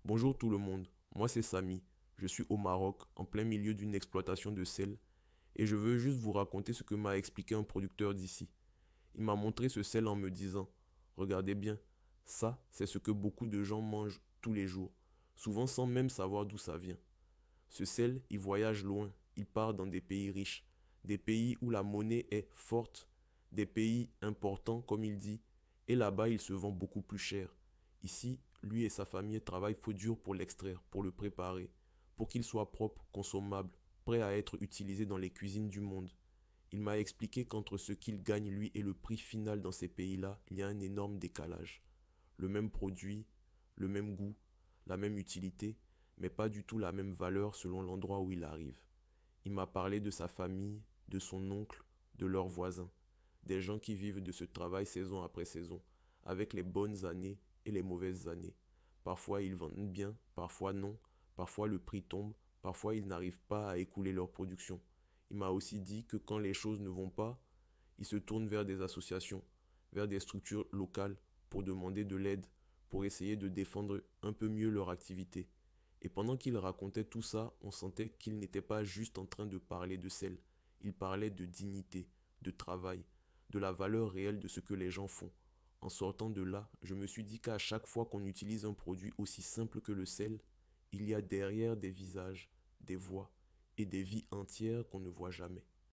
Bonjour tout le monde, moi c'est Samy, je suis au Maroc, en plein milieu d'une exploitation de sel, et je veux juste vous raconter ce que m'a expliqué un producteur d'ici. Il m'a montré ce sel en me disant, regardez bien, ça c'est ce que beaucoup de gens mangent tous les jours, souvent sans même savoir d'où ça vient. Ce sel, il voyage loin, il part dans des pays riches, des pays où la monnaie est forte, des pays importants comme il dit, et là-bas il se vend beaucoup plus cher. Ici, lui et sa famille travaillent faux dur pour l'extraire, pour le préparer, pour qu'il soit propre, consommable, prêt à être utilisé dans les cuisines du monde. Il m'a expliqué qu'entre ce qu'il gagne lui et le prix final dans ces pays-là, il y a un énorme décalage. Le même produit, le même goût, la même utilité, mais pas du tout la même valeur selon l'endroit où il arrive. Il m'a parlé de sa famille, de son oncle, de leurs voisins, des gens qui vivent de ce travail saison après saison, avec les bonnes années et les mauvaises années. Parfois ils vendent bien, parfois non, parfois le prix tombe, parfois ils n'arrivent pas à écouler leur production. Il m'a aussi dit que quand les choses ne vont pas, ils se tournent vers des associations, vers des structures locales pour demander de l'aide, pour essayer de défendre un peu mieux leur activité. Et pendant qu'il racontait tout ça, on sentait qu'il n'était pas juste en train de parler de sel, il parlait de dignité, de travail, de la valeur réelle de ce que les gens font. En sortant de là, je me suis dit qu'à chaque fois qu'on utilise un produit aussi simple que le sel, il y a derrière des visages, des voix et des vies entières qu'on ne voit jamais.